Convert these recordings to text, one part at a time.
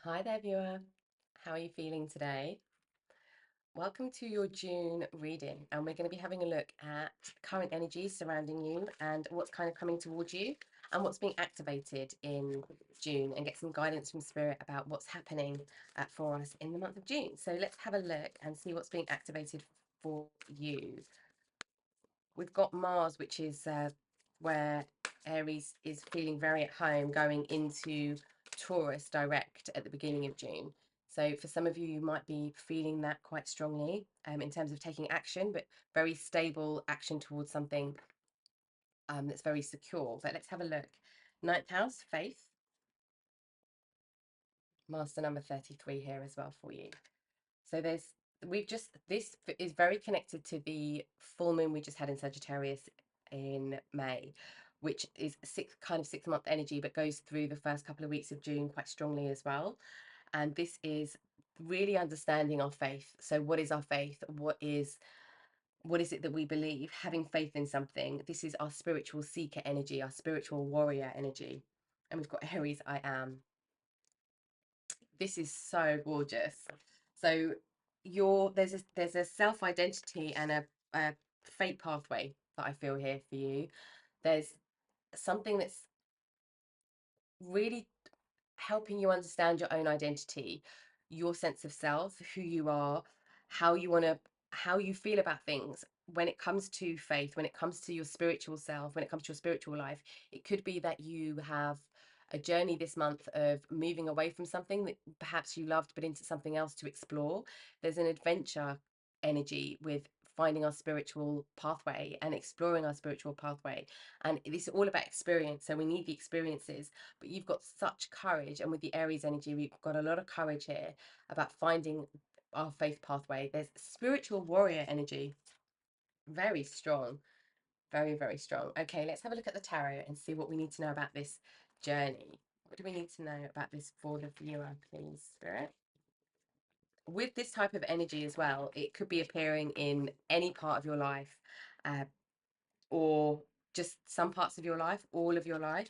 Hi there, viewer. How are you feeling today? Welcome to your June reading, and we're going to be having a look at current energies surrounding you and what's kind of coming towards you and what's being activated in June, and get some guidance from Spirit about what's happening for us in the month of June. So let's have a look and see what's being activated for you. We've got Mars, which is where Aries is feeling very at home, going into Taurus direct at the beginning of June. So for some of you, you might be feeling that quite strongly in terms of taking action, but very stable action towards something that's very secure. But let's have a look. Ninth house, faith. Master number 33 here as well for you. So this is very connected to the full moon we just had in Sagittarius in May, which is kind of 6 month energy, but goes through the first couple of weeks of June quite strongly as well. And this is really understanding our faith. So what is our faith? What is it that we believe? Having faith in something. This is our spiritual seeker energy, our spiritual warrior energy. And we've got Aries, I am. This is so gorgeous. So there's a self identity and a fate pathway that I feel here for you. There's something that's really helping you understand your own identity, your sense of self, who you are, how you want to, how you feel about things. When it comes to faith, when it comes to your spiritual self, when it comes to your spiritual life, it could be that you have a journey this month of moving away from something that perhaps you loved, but into something else to explore. There's an adventure energy with finding our spiritual pathway and exploring our spiritual pathway. And this is all about experience. So we need the experiences, but you've got such courage. And with the Aries energy, we've got a lot of courage here about finding our faith pathway. There's spiritual warrior energy, very strong, very, very strong. Okay, let's have a look at the tarot and see what we need to know about this journey. What do we need to know about this for the viewer, please, Spirit? With this type of energy as well, it could be appearing in any part of your life, uh, or just some parts of your life, all of your life.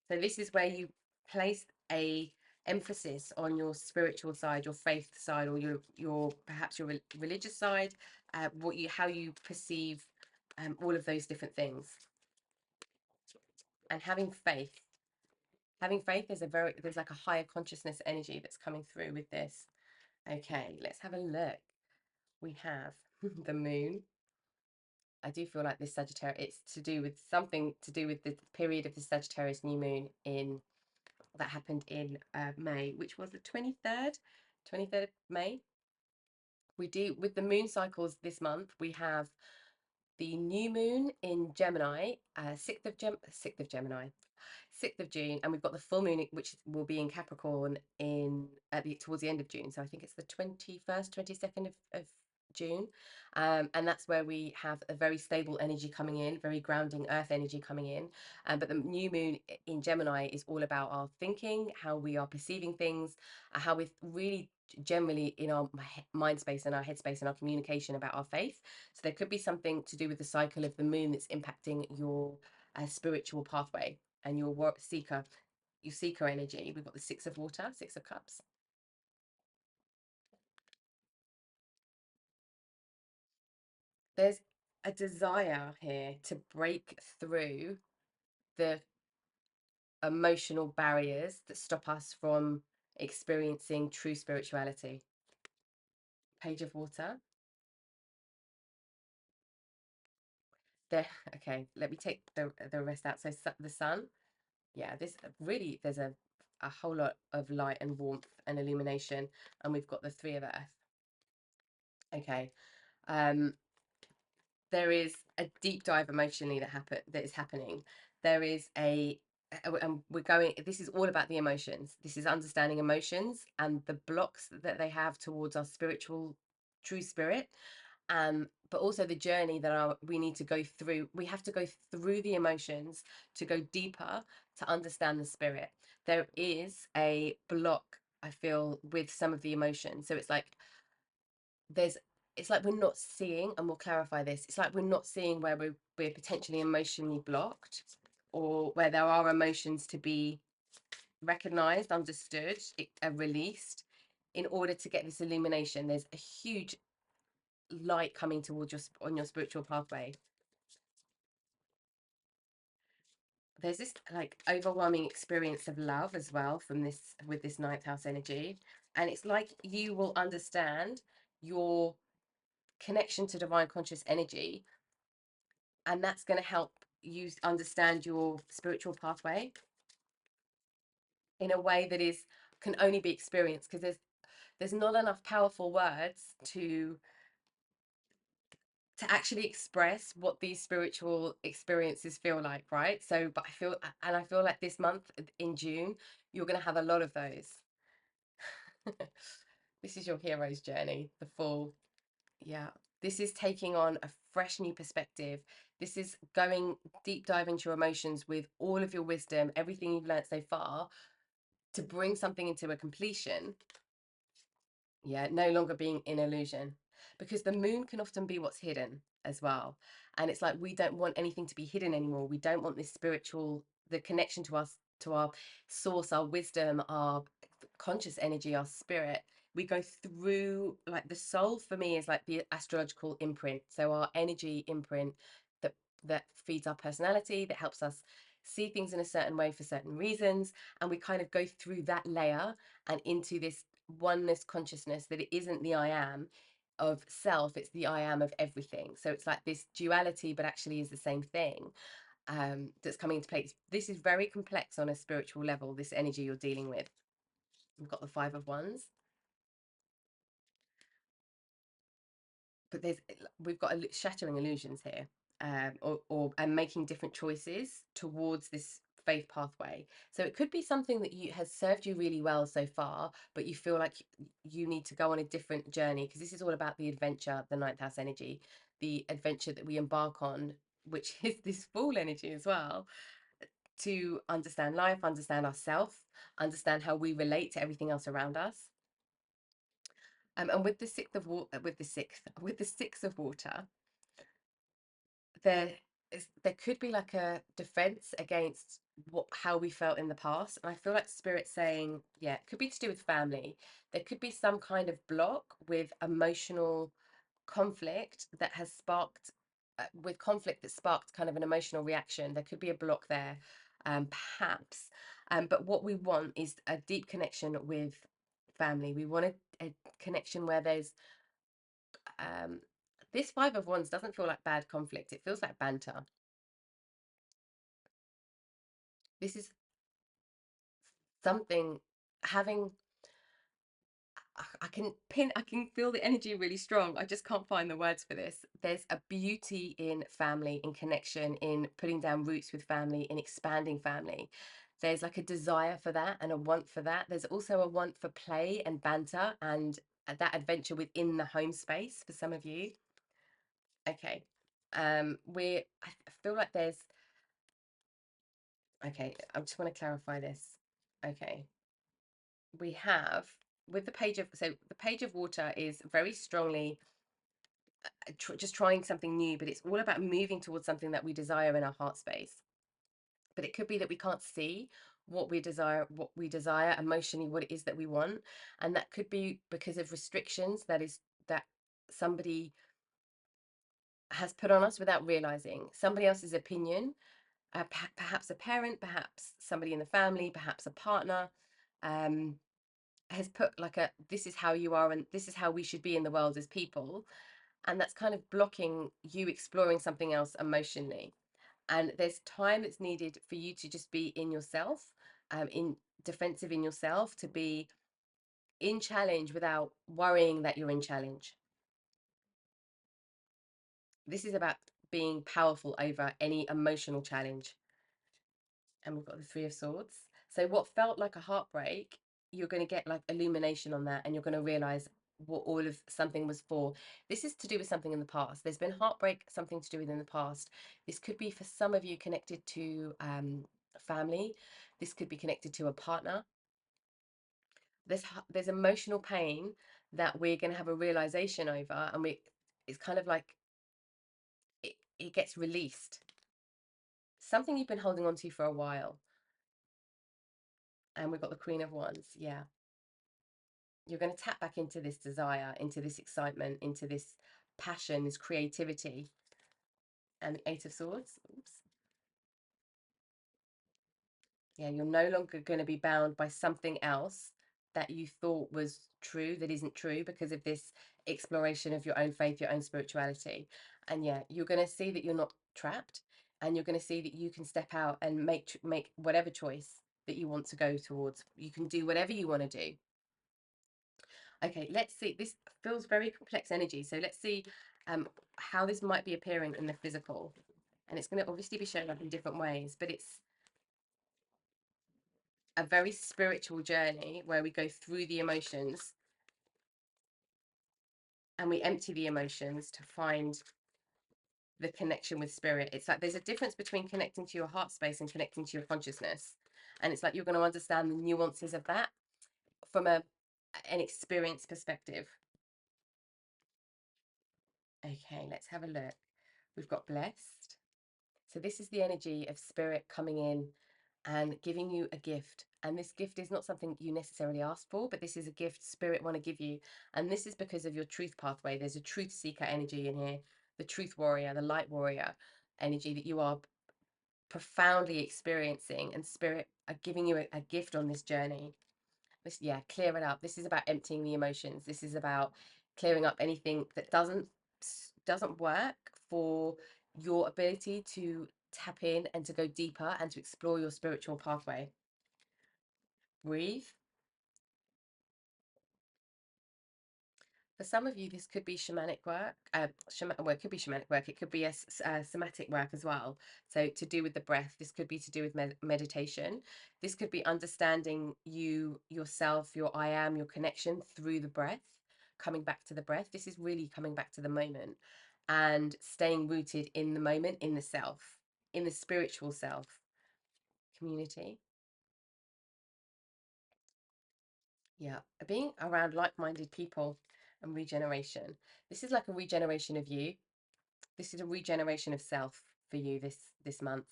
So this is where you place a emphasis on your spiritual side, your faith side, or your perhaps your religious side, how you perceive all of those different things. And having faith is there's like a higher consciousness energy that's coming through with this. Okay, let's have a look. We have the moon. I do feel like this Sagittarius, it's to do with something to do with the period of the Sagittarius new moon in that happened in May, which was the 23rd of May. We do with the moon cycles this month. We have the new moon in Gemini, 6th of June, and we've got the full moon, which will be in Capricorn towards the end of June. So I think it's the 21st, 22nd of June. And that's where we have a very stable energy coming in, very grounding earth energy coming in. But the new moon in Gemini is all about our thinking, how we are perceiving things, how we're really generally in our mind space and our headspace and our communication about our faith. So there could be something to do with the cycle of the moon that's impacting your spiritual pathway and your seeker energy. We've got the Six of Water, Six of Cups. There's a desire here to break through the emotional barriers that stop us from experiencing true spirituality. Page of Water. There, okay, let me take the rest out. So the Sun. Yeah, this really, there's a whole lot of light and warmth and illumination, and we've got the Three of Earth. Okay. Um, there is a deep dive emotionally that is happening. There is and we're going, this is all about the emotions. This is understanding emotions and the blocks that they have towards our spiritual true spirit. But also the journey that we need to go through. We have to go through the emotions to go deeper to understand the spirit. There is a block, I feel, with some of the emotions. So there's it's like we're not seeing, and we'll clarify this. It's like we're not seeing where we're potentially emotionally blocked, or where there are emotions to be recognized, understood, released in order to get this illumination. There's a huge light coming towards on your spiritual pathway. There's this like overwhelming experience of love as well from this, with this ninth house energy, and it's like you will understand your connection to divine conscious energy, and that's going to help you understand your spiritual pathway in a way that is can only be experienced, because there's not enough powerful words to actually express what these spiritual experiences feel like, right? So but I feel like this month in June you're going to have a lot of those. This is your hero's journey, the full. Yeah, this is taking on a fresh new perspective. This is going deep dive into your emotions with all of your wisdom, everything you've learned so far, to bring something into a completion. Yeah, no longer being in illusion, because the moon can often be what's hidden as well. And it's like we don't want anything to be hidden anymore. We don't want this spiritual, the connection to us, to our source, our wisdom, our conscious energy, our spirit. We go through, like, the soul for me is like the astrological imprint, so our energy imprint that feeds our personality, that helps us see things in a certain way for certain reasons, and we kind of go through that layer and into this oneness consciousness, that it isn't the I am of self, it's the I am of everything. So it's like this duality, but actually is the same thing, that's coming into place. This is very complex on a spiritual level, this energy you're dealing with. We've got the Five of Wands, but we've got shattering illusions here, or and making different choices towards this faith pathway. So it could be something that you has served you really well so far, but you feel like you need to go on a different journey, because this is all about the adventure, the ninth house energy, the adventure that we embark on, which is this Fool energy as well, to understand life, understand ourselves, understand how we relate to everything else around us. And with the with the six of water, there there could be like a defense against how we felt in the past, and I feel like spirit saying, yeah, it could be to do with family. There could be some kind of block with emotional conflict that has sparked with conflict that sparked kind of an emotional reaction. There could be a block there, perhaps, but what we want is a deep connection with family. We want a connection where there's um this Five of Wands doesn't feel like bad conflict, it feels like banter. This is something having, I can feel the energy really strong. I just can't find the words for this. There's a beauty in family, in connection, in putting down roots with family, in expanding family. There's like a desire for that and a want for that. There's also a want for play and banter and that adventure within the home space for some of you. Okay. I feel like there's, okay, I just want to clarify this. Okay. We have, with the page of, so the Page of Water is very strongly just trying something new, but it's all about moving towards something that we desire in our heart space. But it could be that we can't see what we desire emotionally, what it is that we want, and that could be because of restrictions that somebody has put on us without realizing, somebody else's opinion, perhaps a parent, perhaps somebody in the family, perhaps a partner, um, has put like a, this is how you are and this is how we should be in the world as people, and that's kind of blocking you exploring something else emotionally. And there's time that's needed for you to just be in yourself, in defensive in yourself, to be in challenge without worrying that you're in challenge. This is about being powerful over any emotional challenge. And we've got the Three of Swords. So what felt like a heartbreak, you're going to get like illumination on that, and you're going to realize what all of something was for. This is to do with something in the past. There's been heartbreak, something to do with in the past. This could be for some of you connected to family. This could be connected to a partner. There's emotional pain that we're going to have a realization over, and it's kind of like it gets released. Something you've been holding on to for a while. And we've got the Queen of Wands. Yeah. You're going to tap back into this desire, into this excitement, into this passion, this creativity. And the Eight of Swords. Oops. Yeah, you're no longer going to be bound by something else that you thought was true that isn't true because of this exploration of your own faith, your own spirituality. And yeah, you're going to see that you're not trapped, and you're going to see that you can step out and make whatever choice that you want to go towards. You can do whatever you want to do. Okay, let's see. This feels very complex energy. So let's see how this might be appearing in the physical. And it's going to obviously be showing up in different ways, but it's a very spiritual journey where we go through the emotions and we empty the emotions to find the connection with spirit. It's like there's a difference between connecting to your heart space and connecting to your consciousness. And it's like you're going to understand the nuances of that from an experience perspective. Okay, let's have a look. We've got blessed. So this is the energy of spirit coming in and giving you a gift. And this gift is not something you necessarily asked for, but this is a gift spirit want to give you. And this is because of your truth pathway. There's a truth seeker energy in here, the truth warrior, the light warrior energy that you are profoundly experiencing, and spirit are giving you a gift on this journey. This, yeah, clear it up. This is about emptying the emotions. This is about clearing up anything that doesn't work for your ability to tap in and to go deeper and to explore your spiritual pathway. Breathe. For some of you, this could be shamanic work. Well, it could be shamanic work. It could be a somatic work as well. So to do with the breath, this could be to do with meditation. This could be understanding you, yourself, your I am, your connection through the breath, coming back to the breath. This is really coming back to the moment and staying rooted in the moment, in the self, in the spiritual self. Community. Yeah, being around like-minded people and regeneration. This is like a regeneration of you. This is a regeneration of self for you this month.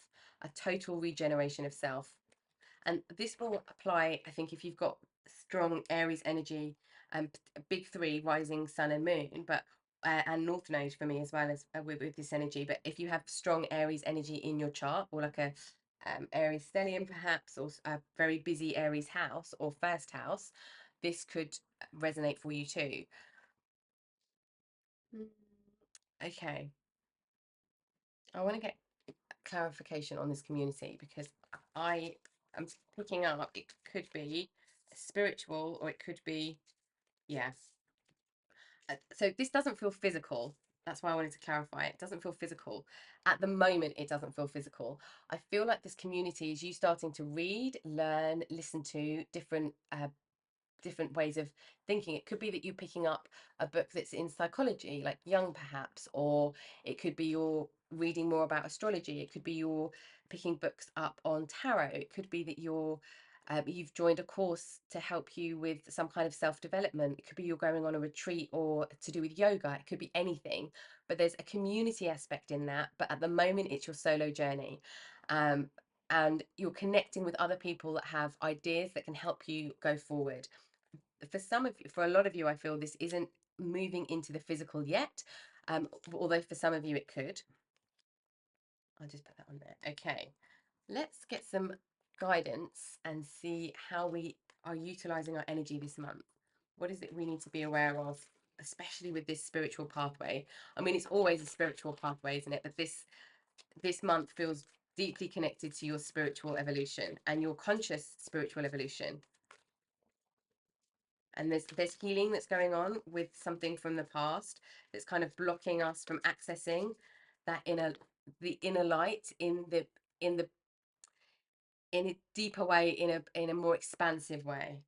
A total regeneration of self. And this will apply, I think, if you've got strong Aries energy, big three, rising, sun and moon, but and north node for me as well as with this energy. But if you have strong Aries energy in your chart, or like a Aries stellium perhaps, or a very busy Aries house or first house, this could resonate for you too. Okay, I want to get clarification on this community because I am picking up it could be spiritual or it could be, yes. So this doesn't feel physical. That's why I wanted to clarify. It doesn't feel physical. At the moment, it doesn't feel physical. I feel like this community is you starting to read, learn, listen to different ways of thinking. It could be that you're picking up a book that's in psychology, like Jung perhaps, or it could be you're reading more about astrology. It could be you're picking books up on tarot. It could be that you've joined a course to help you with some kind of self-development. It could be you're going on a retreat or to do with yoga. It could be anything, but there's a community aspect in that. But at the moment, it's your solo journey. And you're connecting with other people that have ideas that can help you go forward. For a lot of you, I feel this isn't moving into the physical yet, although for some of you it could. I'll just put that on there. Okay, let's get some guidance and see how we are utilizing our energy this month. What is it we need to be aware of, especially with this spiritual pathway? I mean, it's always a spiritual pathway, isn't it? But this month feels deeply connected to your spiritual evolution and your conscious spiritual evolution. And there's healing that's going on with something from the past that's kind of blocking us from accessing that the inner light in the in a deeper way, in a more expansive way.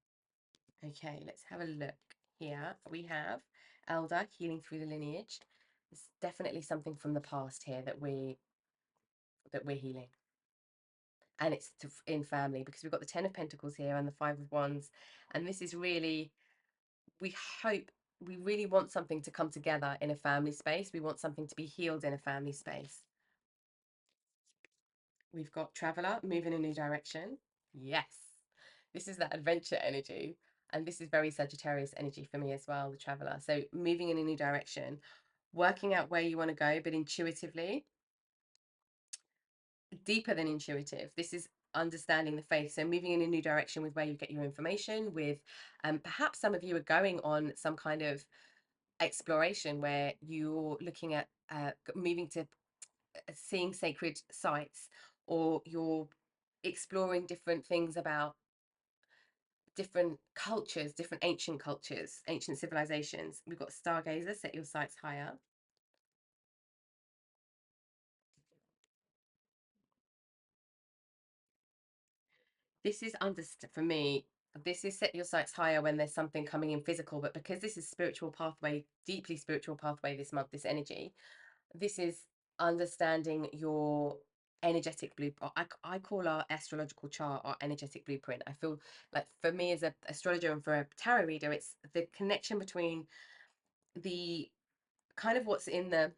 Okay, let's have a look. Here we have elder healing through the lineage. It's definitely something from the past here that we're healing, and it's in family, because we've got the 10 of Pentacles here and the 5 of Wands, and this is really, we hope, we really want something to come together in a family space. We want something to be healed in a family space. We've got traveler, move in a new direction. Yes. This is that adventure energy. And this is very Sagittarius energy for me as well, the traveler. So moving in a new direction, working out where you want to go, but intuitively, deeper than intuitive. This is understanding the faith. So moving in a new direction with where you get your information, with perhaps some of you are going on some kind of exploration where you're looking at moving to seeing sacred sites, or you're exploring different things about different cultures, different ancient cultures, ancient civilizations. We've got stargazer, set your sights higher. This is for me, this is set your sights higher when there's something coming in physical, but because this is spiritual pathway, deeply spiritual pathway this month, this energy, this is understanding your energetic blueprint. I call our astrological chart our energetic blueprint. I feel like for me as an astrologer and for a tarot reader, it's the connection between the kind of what's in the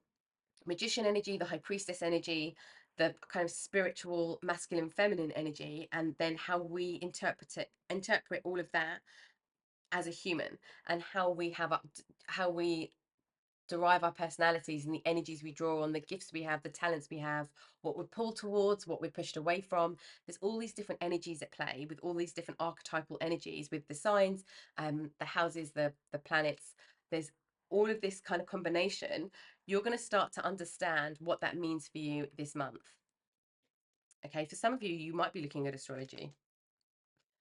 magician energy, the high priestess energy, the kind of spiritual masculine feminine energy, and then how we interpret all of that as a human, and how we derive our personalities and the energies we draw on, the gifts we have, the talents we have, what we're pulled towards, what we're pushed away from. There's all these different energies at play with all these different archetypal energies with the signs, the houses, the planets. There's all of this kind of combination. You're going to start to understand what that means for you this month. Okay, for some of you, you might be looking at astrology.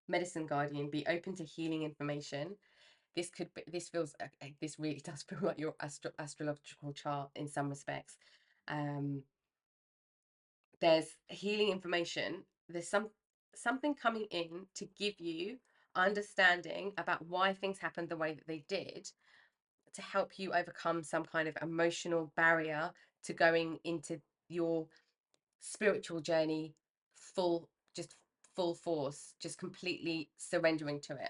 Medicine guardian, be open to healing information. This could be, this feels, this really does feel like your astrological chart in some respects. Um, there's healing information. There's something coming in to give you understanding about why things happened the way that they did, to help you overcome some kind of emotional barrier to going into your spiritual journey full, just full force, just completely surrendering to it.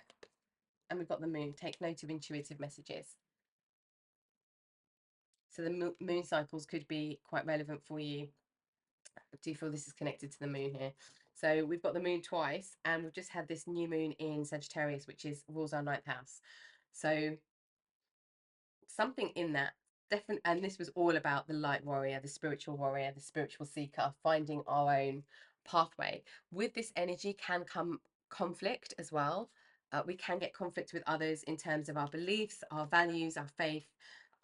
And we've got the moon. Take note of intuitive messages. So the moon cycles could be quite relevant for you. I do feel this is connected to the moon here. So we've got the moon twice, and we've just had this new moon in Sagittarius, which is rules our ninth house. So something in that definitely, and this was all about the light warrior, the spiritual seeker, finding our own pathway. With this energy can come conflict as well. We can get conflict with others in terms of our beliefs, our values, our faith.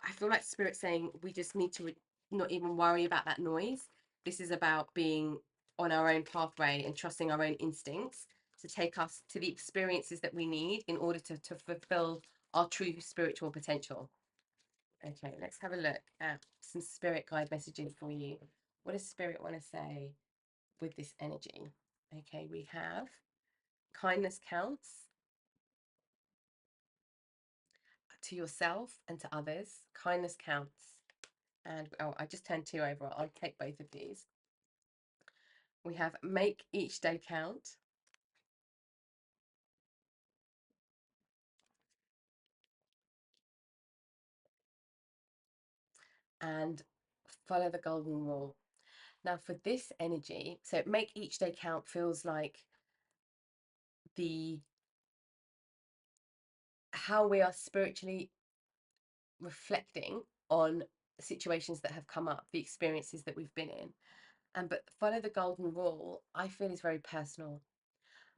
I feel like spirit saying we just need to not even worry about that noise. This is about being on our own pathway and trusting our own instincts to take us to the experiences that we need in order to fulfill our true spiritual potential. Okay, let's have a look at some spirit guide messages for you. What does spirit want to say with this energy? Okay, we have kindness counts to yourself and to others. Kindness counts. And oh, I just turned two over. I'll take both of these. We have make each day count. And follow the golden rule. Now, for this energy, so make each day count feels like the how we are spiritually reflecting on situations that have come up, the experiences that we've been in. And but follow the golden rule, I feel is very personal.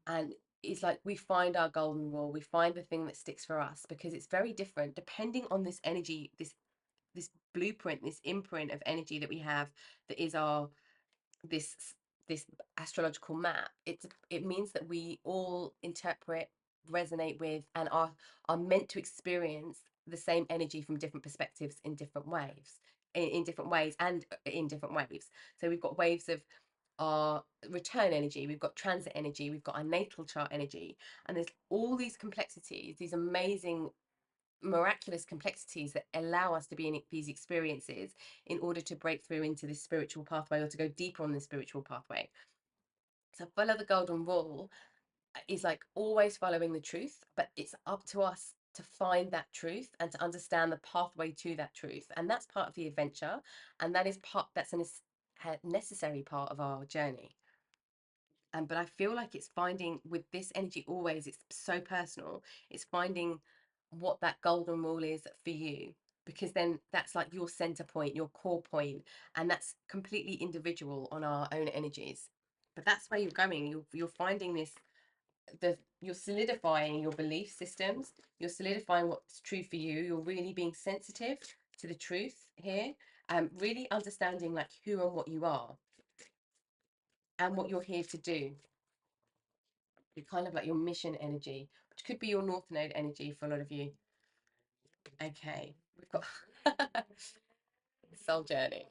And it's like we find our golden rule, we find the thing that sticks for us, because it's very different depending on this energy, this blueprint, this imprint of energy that we have, that is our this this astrological map. It means that we all interpret, resonate with, and are meant to experience the same energy from different perspectives in different waves, in different ways, and in different waves. So we've got waves of our return energy, we've got transit energy, we've got our natal chart energy, and there's all these complexities, these amazing miraculous complexities that allow us to be in these experiences in order to break through into this spiritual pathway, or to go deeper on the spiritual pathway. So follow the golden rule is like always following the truth, but it's up to us to find that truth and to understand the pathway to that truth. And that's part of the adventure, and that's a necessary part of our journey. But I feel like it's finding with this energy always, it's so personal. It's finding what that golden rule is for you, because then that's like your center point, your core point, and that's completely individual on our own energies. But that's where you're going. You're finding this, you're solidifying your belief systems. You're solidifying what's true for you. You're really being sensitive to the truth here. Really understanding like who and what you are and what you're here to do. You're kind of like your mission energy, which could be your North Node energy for a lot of you. Okay, we've got soul journey.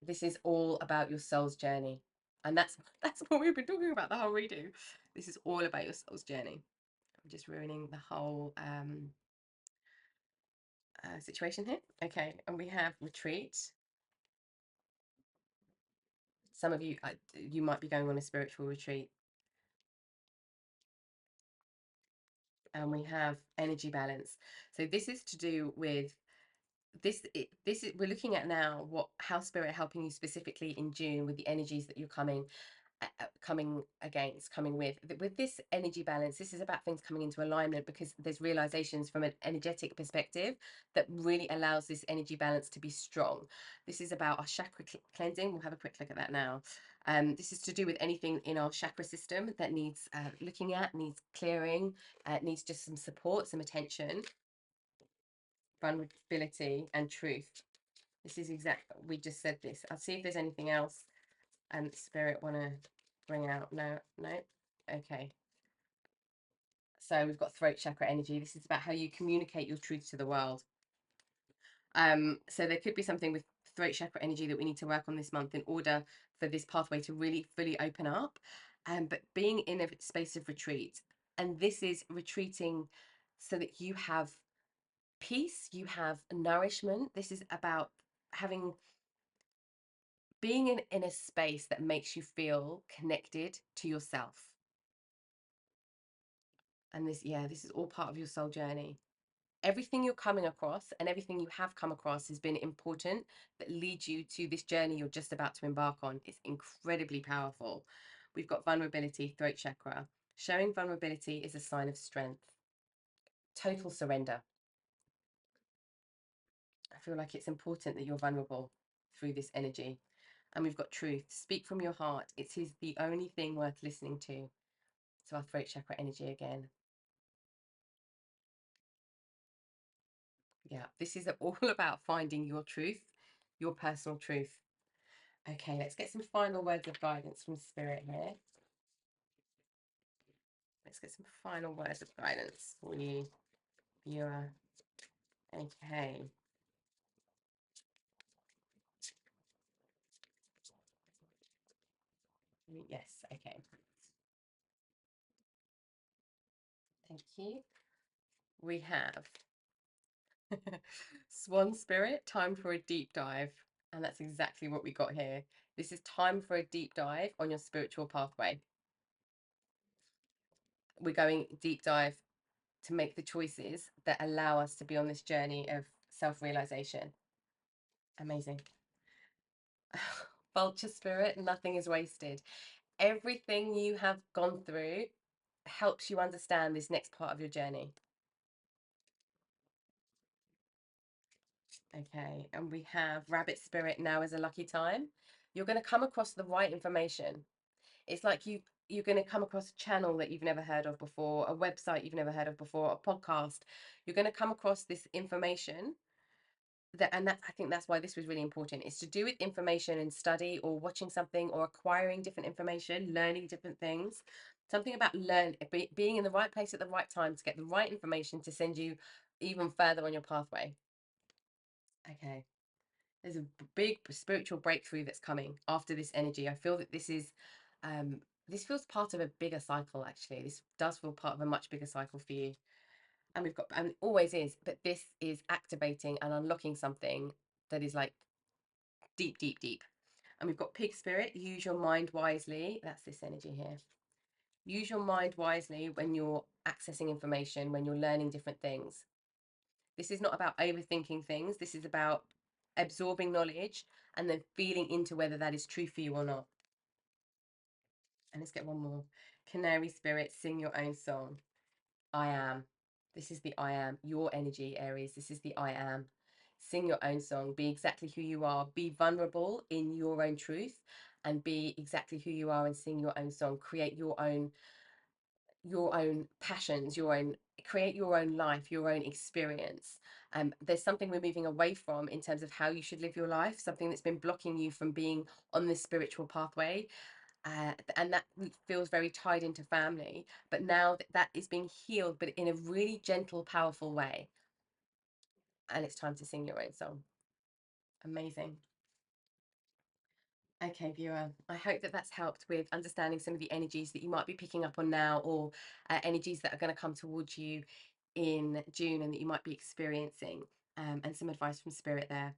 This is all about your soul's journey, and that's what we've been talking about the whole reading. This is all about your soul's journey. I'm just ruining the whole situation here. Okay, and we have retreat. Some of you, you might be going on a spiritual retreat. And we have energy balance. So this is to do with this is we're looking at now how spirit helping you specifically in June with the energies that you're coming with this energy balance. This is about things coming into alignment, because there's realizations from an energetic perspective that really allows this energy balance to be strong. This is about our chakra cleansing. We'll have a quick look at that now. This is to do with anything in our chakra system that needs looking at, needs clearing, needs just some support, some attention. Vulnerability and truth. This is we just said this. I'll see if there's anything else spirit want to bring out. No. Okay. So we've got throat chakra energy. This is about how you communicate your truth to the world. So there could be something with throat chakra energy that we need to work on this month in order for this pathway to really fully open up. But being in a space of retreat, and this is retreating so that you have peace, you have nourishment. This is about being in a space that makes you feel connected to yourself. And this is all part of your soul journey. Everything you're coming across and everything you have come across has been important, that leads you to this journey you're just about to embark on. It's incredibly powerful. We've got vulnerability, throat chakra. Showing vulnerability is a sign of strength. Total surrender. I feel like it's important that you're vulnerable through this energy. And we've got truth. Speak from your heart. It is the only thing worth listening to. So our throat chakra energy again. Yeah, this is all about finding your truth, your personal truth. Okay, let's get some final words of guidance from spirit here. Let's get some final words of guidance for you, viewer. Okay. Yes, okay. Thank you. We have Swan Spirit, time for a deep dive. And that's exactly what we got here. This is time for a deep dive on your spiritual pathway. We're going deep dive to make the choices that allow us to be on this journey of self-realization. Amazing. Vulture Spirit, nothing is wasted. Everything you have gone through helps you understand this next part of your journey. Okay, and we have Rabbit Spirit, now is a lucky time. You're going to come across the right information. It's like you're going to come across a channel that you've never heard of before, a website you've never heard of before, a podcast. You're going to come across this information that I think that's why this was really important. It's to do with information and study or watching something or acquiring different information, learning different things. Something about being in the right place at the right time to get the right information to send you even further on your pathway. Okay. There's a big spiritual breakthrough that's coming after this energy. I feel that this feels part of a bigger cycle, actually. This does feel part of a much bigger cycle for you. And and it always is, but this is activating and unlocking something that is like deep, deep, deep. And we've got Pig Spirit, use your mind wisely. That's this energy here. Use your mind wisely when you're accessing information, when you're learning different things. This is not about overthinking things. This is about absorbing knowledge and then feeling into whether that is true for you or not. And let's get one more. Canary spirit, sing your own song. I am. This is the I am. Your energy, Aries. This is the I am. Sing your own song. Be exactly who you are. Be vulnerable in your own truth and be exactly who you are and sing your own song. Create your own passions, create your own life, your own experience. There's something we're moving away from in terms of how you should live your life, something that's been blocking you from being on this spiritual pathway. And that feels very tied into family, but now that is being healed, but in a really gentle, powerful way. And it's time to sing your own song. Amazing. Okay, viewer, I hope that that's helped with understanding some of the energies that you might be picking up on now, or energies that are going to come towards you in June and that you might be experiencing, and some advice from Spirit there.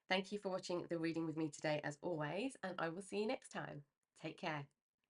Thank you for watching the reading with me today, as always, and I will see you next time. Take care.